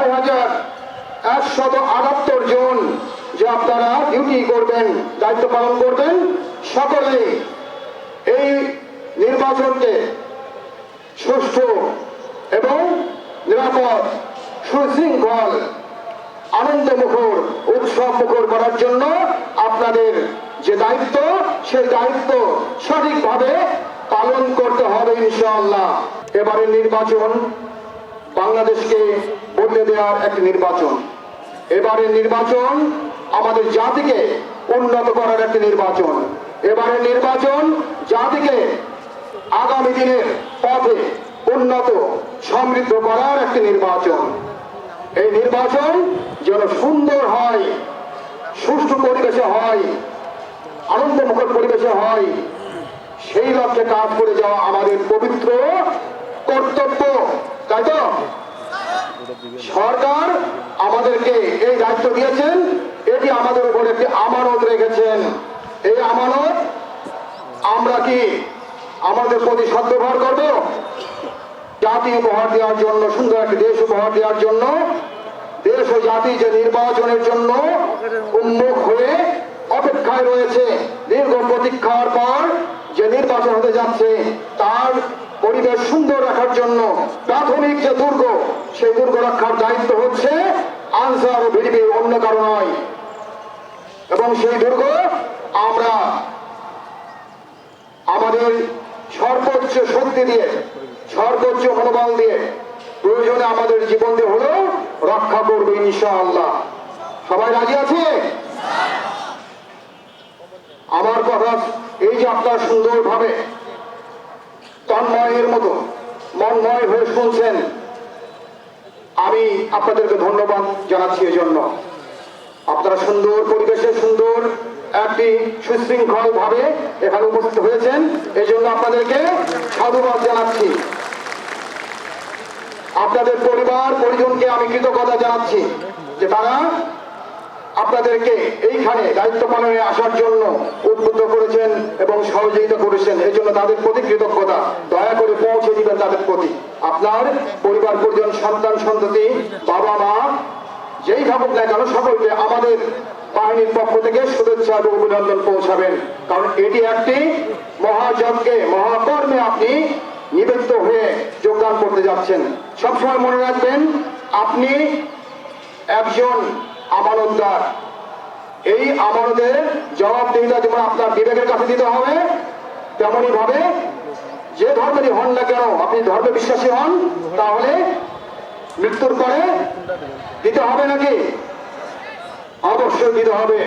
6,178 জন যে আপনারা ডিউটি করবেন, দায়িত্ব পালন করবেন, সকলে এই নির্বাচনকে সুষ্ঠু এবং নিরাপদ, সুশৃঙ্খল, আনন্দমুখর, উৎসব মুখর করার জন্য আপনাদের যে দায়িত্ব, সেই দায়িত্ব সঠিকভাবে পালন করতে হবে ইনশাআল্লাহ। এবারের নির্বাচন বাংলাদেশকে বদলে দেওয়ার একটি নির্বাচন। এবারের নির্বাচন আমাদের জাতিকে উন্নত করার একটি নির্বাচন। এবারের নির্বাচন জাতিকে আগামী দিনের পথে উন্নত সমৃদ্ধ করার একটি নির্বাচন। এই নির্বাচন যেন সুন্দর হয়, সুষ্ঠু পরিবেশে হয়, আনন্দমুখর পরিবেশে হয়, সেই লক্ষ্যে কাজ করে যাওয়া আমাদের পবিত্র কর্তব্য, তাই তো? সরকার আমাদেরকে এই দায়িত্ব দিয়েছেন, এটি আমাদের উপর একটি আমানত রেখেছেন। এই আমানত আমরা কি আমাদের প্রতি সদ্ব্যবহার করব? জাতি উপহার দেওয়ার জন্য, সুন্দর একটি দেশ উপহার দেওয়ার জন্য, দেশ ও জাতি যে নির্বাচনের জন্য উন্মুখ হয়ে অপেক্ষায় রয়েছে, দীর্ঘ প্রতীক্ষার পর যে নির্বাচন হতে যাচ্ছে, তার পরিবেশ সুন্দর রাখার জন্য প্রাথমিক যে দুর্গ, সেই দুর্গ রক্ষার দায়িত্ব হচ্ছে আনসার ও ভিডিপির, অন্য কারো নয়। এবং সেই দুর্গ আমরা আমাদের সর্বোচ্চ শক্তি দিয়ে, সর্বোচ্চ মনোবল দিয়ে, প্রয়োজনে আমাদের জীবন দিয়ে হলেও রক্ষা করবে ইনশাআল্লাহ। সবাই রাজি আছে? আমার কথা এই যে আপনারা সুন্দরভাবে তন্ময়ের মতো মনময় হয়ে শুনছেন, আমি আপনাদেরকে ধন্যবাদ জানাচ্ছি। এই জন্য আপনারা সুন্দর পরিবেশে, সুন্দর একটি সুশৃঙ্খল ভাবে এখানে উপস্থিত হয়েছেন, এই জন্য আপনাদেরকে সাধুবাদ জানাচ্ছি। আপনাদের পরিবার পরিজনকে আমি কৃতজ্ঞতা জানাচ্ছি যে তারা আপনাদেরকে এইখানে দায়িত্ব পালনে আসার জন্য উদ্বুদ্ধ করেছেন এবং সহযোগিতা করেছেন। এই জন্য তাদের প্রতি কৃতজ্ঞতা। দয়া করে পৌঁছে দিবেন তাদের প্রতি। আপনার পরিবার পরিজন, সন্তান সন্ততি, বাবা মা যেই থাকুক না কেন, সকলকে আমাদের বাহিনীর পক্ষ থেকে শুভেচ্ছা এবং অভিনন্দন পৌঁছাবেন। কারণ এটি একটি মহাযজ্ঞে, মহাকর্মে আপনি নিবেদিত হয়ে যোগদান করতে যাচ্ছেন। সবসময় মনে রাখবেন, আপনি একজন আমানতদার। এই আমানতের জবাবদিহিতা যেমন আপনার বিবেকের কাছে দিতে হবে, তেমনই ভাবে যে ধর্মেরই হন না কেন, আপনি ধর্মে বিশ্বাসী হন, তাহলে মৃত্যুর পরে দিতে হবে নাকি? অবশ্যই দিতে হবে।